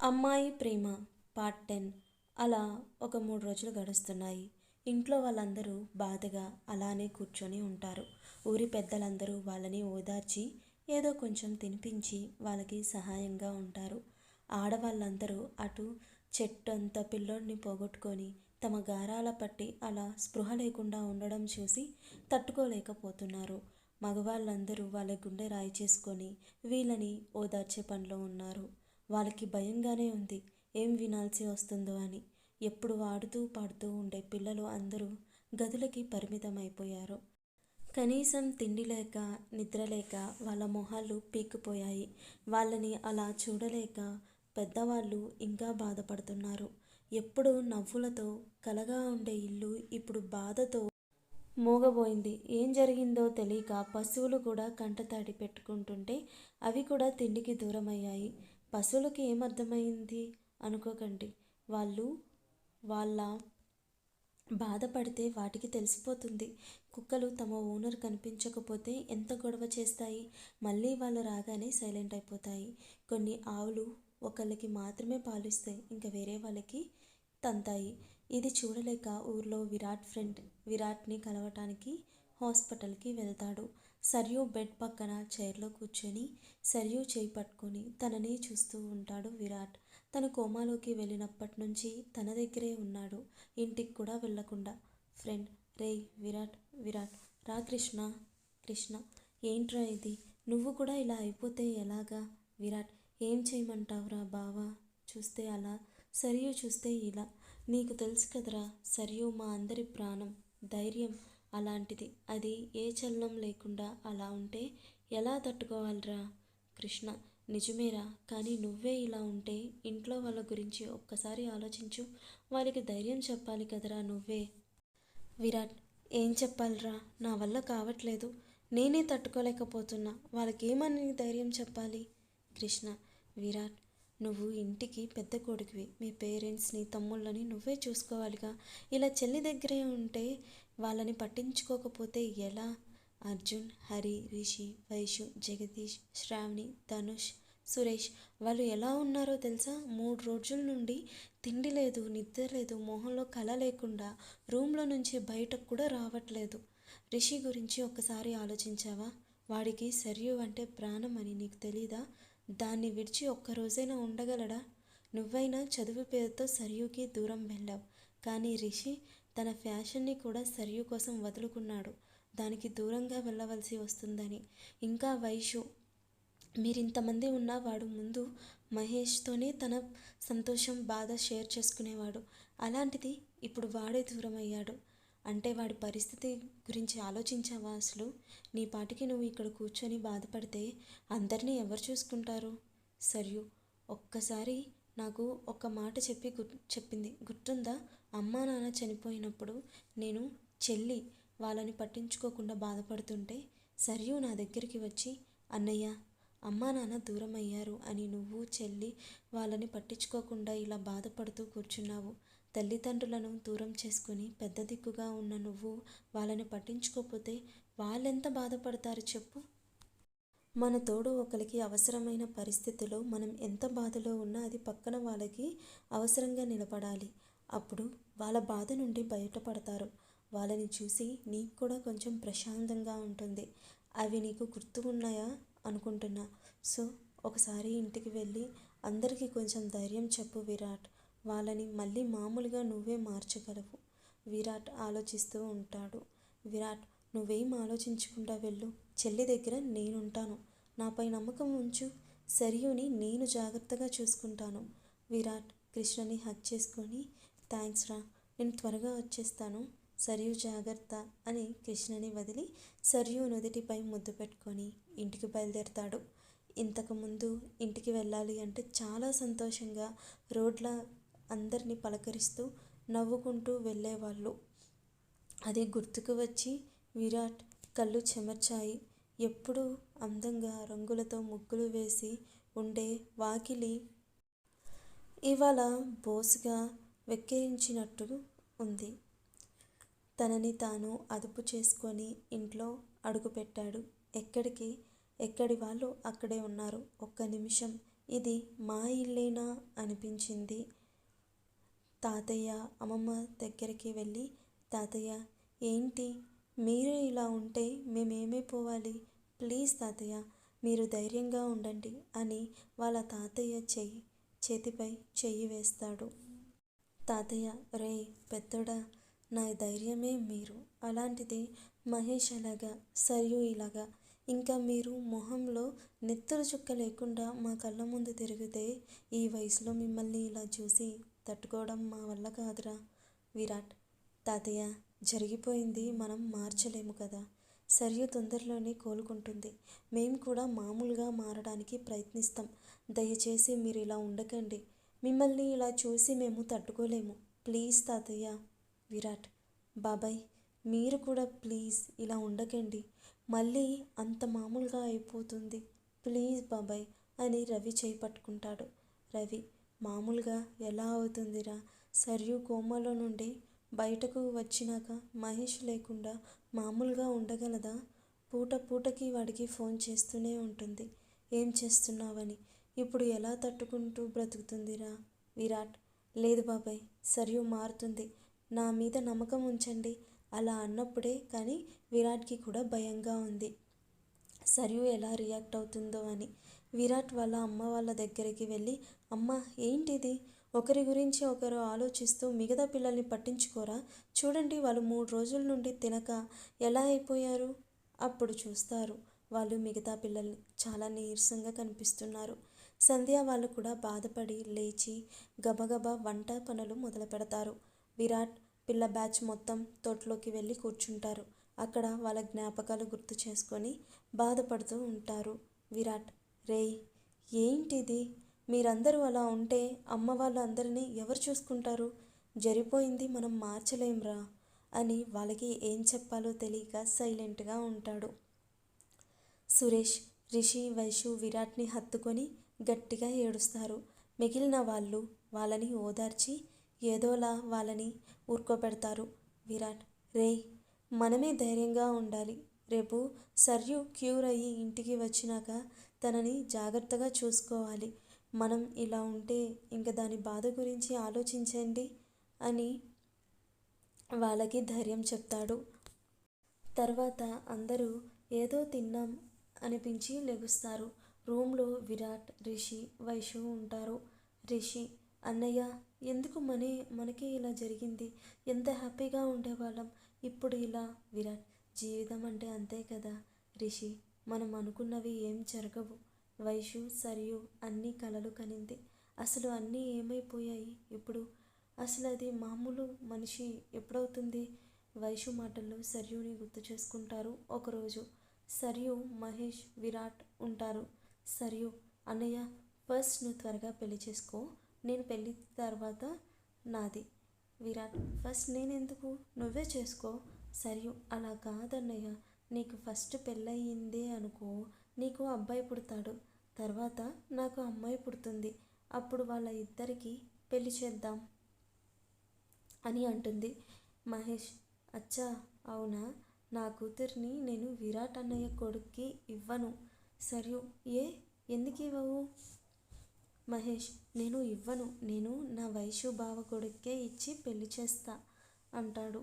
అమ్మాయి ప్రేమ పార్ట్ 10. అలా ఒక 3 రోజులు గడుస్తున్నాయి. ఇంట్లో వాళ్ళందరూ బాధగా అలానే కూర్చొని ఉంటారు. ఊరి పెద్దలందరూ వాళ్ళని ఓదార్చి ఏదో కొంచెం తినిపించి వాళ్ళకి సహాయంగా ఉంటారు. ఆడవాళ్ళందరూ అటు చెట్టు అంత పిల్లోడిని పోగొట్టుకొని తమ గారాల పట్టి అలా స్పృహ లేకుండా ఉండడం చూసి తట్టుకోలేకపోతున్నారు. మగవాళ్ళందరూ వాళ్ళ గుండె రాయి చేసుకొని వీళ్ళని ఓదార్చే పనిలో ఉన్నారు. వాళ్ళకి భయంగానే ఉంది, ఏం వినాల్సి వస్తుందో అని. ఎప్పుడు ఆడుతూ పాడుతూ ఉండే పిల్లలు అందరూ గదులకి పరిమితమైపోయారు. కనీసం తిండి లేక నిద్ర లేక వాళ్ళ మొహాలు పీక్కుపోయాయి. వాళ్ళని అలా చూడలేక పెద్దవాళ్ళు ఇంకా బాధపడుతున్నారు. ఎప్పుడు నవ్వులతో కలగా ఉండే ఇల్లు ఇప్పుడు బాధతో మూగబోయింది. ఏం జరిగిందో తెలియక పశువులు కూడా కంటతడి పెట్టుకుంటుంటే అవి కూడా తిండికి దూరమయ్యాయి. పశువులకి ఏమర్థమైంది అనుకోకండి. వాళ్ళు వాళ్ళ బాధపడితే వాటికి తెలిసిపోతుంది. కుక్కలు తమ ఓనర్ కనిపించకపోతే ఎంత గొడవ చేస్తాయి. మళ్ళీ వాళ్ళు రాగానే సైలెంట్ అయిపోతాయి. కొన్ని ఆవులు ఒకళ్ళకి మాత్రమే పాలిస్తాయి, ఇంకా వేరే వాళ్ళకి తంతాయి. ఇది చూడలేక ఊర్లో విరాట్ ఫ్రెండ్ విరాట్ని కలవటానికి హాస్పిటల్కి వెళ్తాడు. సర్యూ బెడ్ పక్కన చైర్లో కూర్చొని సర్యూ చేయి పట్టుకొని తనని చూస్తూ ఉంటాడు విరాట్. తను కోమాలోకి వెళ్ళినప్పటి నుంచి తన దగ్గరే ఉన్నాడు, ఇంటికి కూడా వెళ్ళకుండా. ఫ్రెండ్, రేయ్ విరాట్, విరాట్ రా. కృష్ణ, కృష్ణ ఏంట్రా ఇది, నువ్వు కూడా ఇలా అయిపోతే ఎలాగా? విరాట్, ఏం చేయమంటావురా బావా? చూస్తే అలా, సరియు చూస్తే ఇలా. నీకు తెలుసు కదరా, సరియు మా అందరి ప్రాణం, ధైర్యం అలాంటిది. అది ఏ చలనం లేకుండా అలా ఉంటే ఎలా తట్టుకోవాలిరా? కృష్ణ, నిజమేరా, కానీ నువ్వే ఇలా ఉంటే ఇంట్లో వాళ్ళ గురించి ఒక్కసారి ఆలోచించు. వాళ్ళకి ధైర్యం చెప్పాలి కదరా నువ్వే. విరాట్, ఏం చెప్పాలిరా, నా వల్ల కావట్లేదు, నేనే తట్టుకోలేకపోతున్నా. వాళ్ళకేమని ధైర్యం చెప్పాలి? కృష్ణ, విరాట్, నువ్వు ఇంటికి పెద్ద కొడుకువి. మీ పేరెంట్స్ని తమ్ముళ్ళని నువ్వే చూసుకోవాలిగా. ఇలా చెల్లి దగ్గరే ఉంటే వాళ్ళని పట్టించుకోకపోతే ఎలా? అర్జున్, హరి, రిషి, వైషు, జగదీష్, శ్రావణి, ధనుష్, సురేష్ వాళ్ళు ఎలా ఉన్నారో తెలుసా? 3 రోజుల నుండి తిండి లేదు, నిద్ర లేదు, మొహంలో కళ లేకుండా రూమ్లో నుంచి బయటకు కూడా రావట్లేదు. రిషి గురించి ఒక్కసారి ఆలోచించావా? వాడికి సరియు అంటే ప్రాణం అని నీకు తెలీదా? దాన్ని విడిచి ఒక్కరోజైనా ఉండగలడా? నువ్వైనా చదువు పేరుతో సరియుకి దూరం వెళ్ళావు, కానీ రిషి తన ఫ్యాషన్ని కూడా సరియు కోసం వదులుకున్నాడు, దానికి దూరంగా వెళ్ళవలసి వస్తుందని. ఇంకా వైషు, మీరింతమంది ఉన్న వాడు ముందు మహేష్తోనే తన సంతోషం బాధ షేర్ చేసుకునేవాడు. అలాంటిది ఇప్పుడు వాడే దూరం అయ్యాడు. అంటే వాడి పరిస్థితి గురించి ఆలోచించావా అసలు? నీ పాటికి నువ్వు ఇక్కడ కూర్చొని బాధపడితే అందరినీ ఎవరు చూసుకుంటారు? సరియు ఒక్కసారి నాకు ఒక మాట చెప్పింది గుర్తుందా? అమ్మా నాన్న చనిపోయినప్పుడు నేను చెల్లి వాళ్ళని పట్టించుకోకుండా బాధపడుతుంటే సరియు నా దగ్గరికి వచ్చి, అన్నయ్య, అమ్మా నాన్న దూరం అయ్యారు అని నువ్వు చెల్లి వాళ్ళని పట్టించుకోకుండా ఇలా బాధపడుతూ కూర్చున్నావు. తల్లిదండ్రులను దూరం చేసుకుని పెద్ద దిక్కుగా ఉన్న నువ్వు వాళ్ళని పట్టించుకోకపోతే వాళ్ళెంత బాధపడతారు చెప్పు? మన తోడు ఒకరికి అవసరమైన పరిస్థితిలో మనం ఎంత బాధలో ఉన్నా అది పక్కన వాళ్ళకి అవసరంగా నిలబడాలి. అప్పుడు వాళ్ళ బాధ నుండి బయటపడతారు. వాళ్ళని చూసి నీకు కూడా కొంచెం ప్రశాంతంగా ఉంటుంది. అవి నీకు గుర్తు ఉన్నాయా అనుకుంటున్నా. సో ఒకసారి ఇంటికి వెళ్ళి అందరికీ కొంచెం ధైర్యం చెప్పు విరాట్. వాళ్ళని మళ్ళీ మామూలుగా నువ్వే మార్చగలవు. విరాట్ ఆలోచిస్తూ ఉంటాడు. విరాట్, నువ్వేం ఆలోచించకుండా వెళ్ళు. చెల్లి దగ్గర నేనుంటాను. నాపై నమ్మకం ఉంచు. సరియుని నేను జాగ్రత్తగా చూసుకుంటాను. విరాట్ కృష్ణని హగ్ చేసుకొని, థ్యాంక్స్ రా, నేను త్వరగా వచ్చేస్తాను. సరియు జాగ్రత్త అని కృష్ణని వదిలి సరియు నుదిటిపై ముద్దు పెట్టుకొని ఇంటికి బయలుదేరతాడు. ఇంతకుముందు ఇంటికి వెళ్ళాలి అంటే చాలా సంతోషంగా రోడ్ల అందరినీ పలకరిస్తూ నవ్వుకుంటూ వెళ్ళేవాళ్ళు. అది గుర్తుకు వచ్చి విరాట్ కళ్ళు చెమర్చాయి. ఎప్పుడూ అందంగా రంగులతో ముగ్గులు వేసి ఉండే వాకిలి ఇవాళ బోసుగా వెక్కిరించినట్టు ఉంది. తనని తాను అదుపు చేసుకొని ఇంట్లో అడుగుపెట్టాడు. ఎక్కడి వాళ్ళు అక్కడే ఉన్నారు. ఒక్క నిమిషం ఇది మా ఇల్లేనా అనిపించింది. తాతయ్య అమ్మమ్మ దగ్గరికి వెళ్ళి, తాతయ్య ఏంటి మీరు ఇలా ఉంటే మేమేమైపోవాలి? ప్లీజ్ తాతయ్య మీరు ధైర్యంగా ఉండండి అని వాళ్ళ తాతయ్య చేతిపై చెయ్యి వేస్తాడు. తాతయ్య రేయ్ పెద్దోడా, నా ధైర్యమే మీరు. అలాంటిది మహేష్ అలాగా, సరియు ఇలాగా, ఇంకా మీరు మొహంలో నెత్తురు చుక్క లేకుండా మా కళ్ళ ముందు తిరిగితే ఈ వయసులో మిమ్మల్ని ఇలా చూసి తట్టుకోవడం మా వల్ల కాదురా. విరాట్ తాతయ్య జరిగిపోయింది మనం మార్చలేము కదా. సరియు తొందరలోనే కోలుకుంటుంది. మేము కూడా మామూలుగా మారడానికి ప్రయత్నిస్తాం. దయచేసి మీరు ఇలా ఉండకండి. మిమ్మల్ని ఇలా చూసి మేము తట్టుకోలేము. ప్లీజ్ తాతయ్య. విరాట్ బాబాయ్ మీరు కూడా ప్లీజ్ ఇలా ఉండకండి. మళ్ళీ అంత మామూలుగా అయిపోతుంది. ప్లీజ్ బాబాయ్ అని రవి చేయి పట్టుకుంటాడు. రవి మామూలుగా ఎలా అవుతుందిరా? సరియు కోమాలో నుండి బయటకు వచ్చినాక మహేష్ లేకుండా మామూలుగా ఉండగలదా? పూట పూటకి వాడికి ఫోన్ చేస్తూనే ఉంటుంది. ఏం చేస్తున్నావని. ఇప్పుడు ఎలా తట్టుకుంటూ బ్రతుకుతుందిరా? విరాట్ లేదు బాబాయ్, సరియు మారుతుంది. నా మీద నమ్మకం ఉంచండి. అలా అన్నప్పుడే కానీ విరాట్కి కూడా భయంగా ఉంది. సరియు ఎలా రియాక్ట్ అవుతుందో అని. విరాట్ వాళ్ళ అమ్మ వాళ్ళ దగ్గరికి వెళ్ళి, అమ్మ ఏంటిది? ఒకరి గురించి ఒకరు ఆలోచిస్తూ మిగతా పిల్లల్ని పట్టించుకోరా? చూడండి వాళ్ళు 3 రోజుల నుండి తినక ఎలా అయిపోయారు. అప్పుడు చూస్తారు వాళ్ళు మిగతా పిల్లల్ని చాలా నీరసంగా కనిపిస్తున్నారు. సంధ్య వాళ్ళు కూడా బాధపడి లేచి గబగబా వంట పనులు మొదలు పెడతారు. విరాట్ పిల్ల బ్యాచ్ మొత్తం తోటలోకి వెళ్ళి కూర్చుంటారు. అక్కడ వాళ్ళ జ్ఞాపకాలు గుర్తు చేసుకొని బాధపడుతూ ఉంటారు. విరాట్ రేయ్ ఏంటిది? మీరందరూ అలా ఉంటే అమ్మ వాళ్ళ అందరినీ ఎవరు చూసుకుంటారు? జరిపోయింది మనం మార్చలేంరా అని వాళ్ళకి ఏం చెప్పాలో తెలియక సైలెంట్గా ఉంటాడు. సురేష్, రిషి, వైషు విరాట్ని హత్తుకొని గట్టిగా ఏడుస్తారు. మిగిలిన వాళ్ళు వాళ్ళని ఓదార్చి ఏదోలా వాళ్ళని ఊరుకోబెడతారు. విరాట్ రేయ్ మనమే ధైర్యంగా ఉండాలి. రేపు సర్యు క్యూర్ అయ్యి ఇంటికి వచ్చినాక తనని జాగ్రత్తగా చూసుకోవాలి. మనం ఇలా ఉంటే ఇంక దాని బాధ గురించి ఆలోచించండి అని వాళ్ళకి ధైర్యం చెప్తాడు. తర్వాత అందరూ ఏదో తిన్నాం అనిపించి లెగుస్తారు. రూమ్లో విరాట్, రిషి, వైషు ఉంటారు. రిషి అన్నయ్య ఎందుకు మనకి ఇలా జరిగింది? ఎంత హ్యాపీగా ఉండేవాళ్ళం, ఇప్పుడు ఇలా. విరాట్ జీవితం అంటే అంతే కదా రిషి, మనం అనుకున్నవి ఏం జరగవు. వైషు సరియు అన్నీ కలలు కనింది. అసలు అన్నీ ఏమైపోయాయి ఇప్పుడు? అసలు అది మామూలు మనిషి ఎప్పుడవుతుంది? వైషు మాటల్లో సర్యుని గుర్తు చేసుకుంటారు. ఒకరోజు సరియు, మహేష్, విరాట్ ఉంటారు. సరియు అన్నయ్య ఫస్ట్ నువ్వు త్వరగా పెళ్లి చేసుకో, నేను పెళ్ళి తర్వాత నాది. విరాట్ ఫస్ట్ నేనెందుకు, నువ్వే చేసుకో. సరియు అలా కాదన్నయ్య, నీకు ఫస్ట్ పెళ్ళయిందే అనుకో, నీకు అబ్బాయి పుడతాడు, తర్వాత నాకు అమ్మాయి పుడుతుంది, అప్పుడు వాళ్ళ ఇద్దరికి పెళ్లి చేద్దాం అని అంటుంది. మహేష్ అచ్చా అవునా, నా కూతుర్ని నేను విరాట్ అన్నయ్య కొడుక్కి ఇవ్వను. సరియు ఎందుకు ఇవ్వవు? మహేష్ నేను ఇవ్వను, నేను నా వైషు బావ కొడుక్కే ఇచ్చి పెళ్లి చేస్తా అంటాడు.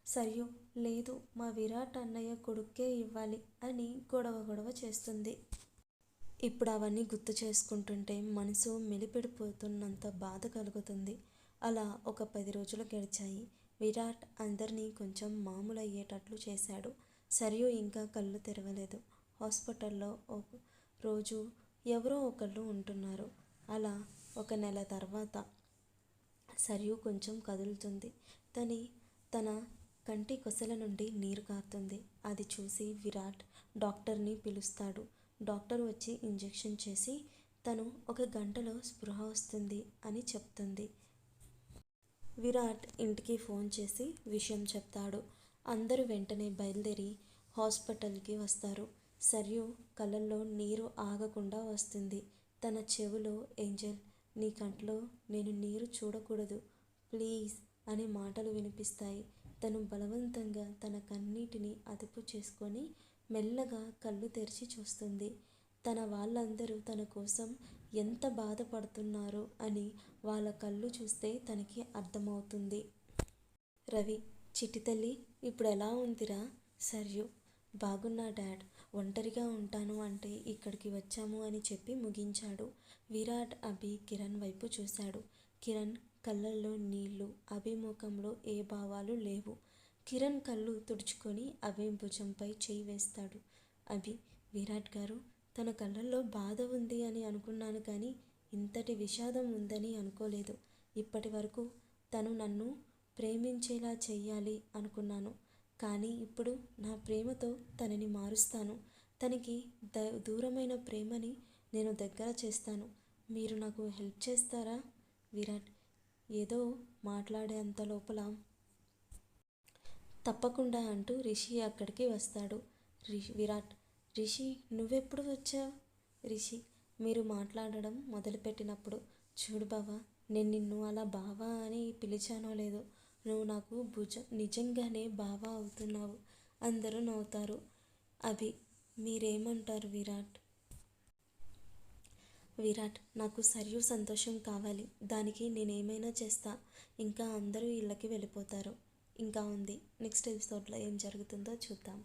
సరియు లేదు, మా విరాట్ అన్నయ్య కొడుక్కే ఇవ్వాలి అని గొడవ చేస్తుంది. ఇప్పుడు అవన్నీ గుర్తు చేసుకుంటుంటే మనసు మెలిపెడిపోతున్నంత బాధ కలుగుతుంది. అలా ఒక 10 రోజులు గడిచాయి. విరాట్ అందరినీ కొంచెం మామూలు అయ్యేటట్లు చేశాడు. సరియు ఇంకా కళ్ళు తెరవలేదు. హాస్పిటల్లో ఒక రోజు ఎవరో ఒకళ్ళు ఉంటున్నారు. అలా 1 నెల తర్వాత సరియు కొంచెం కదులుతుంది. తన కంటి కొసల నుండి నీరు కారుతుంది. అది చూసి విరాట్ డాక్టర్ని పిలుస్తాడు. డాక్టర్ వచ్చి ఇంజెక్షన్ చేసి తను 1 గంటలో స్పృహ వస్తుంది అని చెప్తుంది. విరాట్ ఇంటికి ఫోన్ చేసి విషయం చెప్తాడు. అందరూ వెంటనే బయలుదేరి హాస్పిటల్కి వస్తారు. సరియు కళ్ళల్లో నీరు ఆగకుండా వస్తుంది. తన చెవిలో ఏంజెల్ నీ కంట్లో నేను నీరు చూడకూడదు ప్లీజ్ అనే మాటలు వినిపిస్తాయి. తను బలవంతంగా తన కన్నీటిని అదుపు చేసుకొని మెల్లగా కళ్ళు తెరిచి చూస్తుంది. తన వాళ్ళందరూ తన కోసం ఎంత బాధపడుతున్నారో అని వాళ్ళ కళ్ళు చూస్తే తనకి అర్థమవుతుంది. రవి, చిట్టి తల్లి ఇప్పుడు ఎలా ఉందిరా? సర్యు, బాగున్నా డాడ్. ఒంటరిగా ఉంటాను అంటే ఇక్కడికి వచ్చాము అని చెప్పి ముగించాడు. విరాట్ అభి కిరణ్ వైపు చూశాడు. కిరణ్ కళ్ళల్లో నీళ్లు, అభి ముఖంలో ఏ భావాలు లేవు. కిరణ్ కళ్ళు తుడుచుకొని అభి భుజంపై చేయి వేస్తాడు. అభి, విరాట్ గారు, తన కళ్ళల్లో బాధ ఉంది అని అనుకున్నాను కానీ ఇంతటి విషాదం ఉందని అనుకోలేదు. ఇప్పటి వరకు తను నన్ను ప్రేమించేలా చెయ్యాలి అనుకున్నాను. కానీ ఇప్పుడు నా ప్రేమతో తనని మారుస్తాను. తనకి దూరమైన ప్రేమని నేను దగ్గర చేస్తాను. మీరు నాకు హెల్ప్ చేస్తారా? విరాట్ ఏదో మాట్లాడేంత లోపల తప్పకుండా అంటూ రిషి అక్కడికి వస్తాడు. విరాట్, రిషి నువ్వెప్పుడు వచ్చావు? రిషి, మీరు మాట్లాడడం మొదలుపెట్టినప్పుడు. చూడు బావా, నేను నిన్ను అలా బావా అని పిలిచానో లేదో, నువ్వు నాకు నిజంగానే బావా అవుతున్నావు. అందరూ నవ్వుతారు. అభి, మీరేమంటారు విరాట్? విరాట్, నాకు సరియు సంతోషం కావాలి. దానికి నేనేమైనా చేస్తా. ఇంకా అందరూ ఇళ్ళకి వెళ్ళిపోతారు. ఇంకా ఉంది. నెక్స్ట్ ఎపిసోడ్లో ఏం జరుగుతుందో చూద్దాం.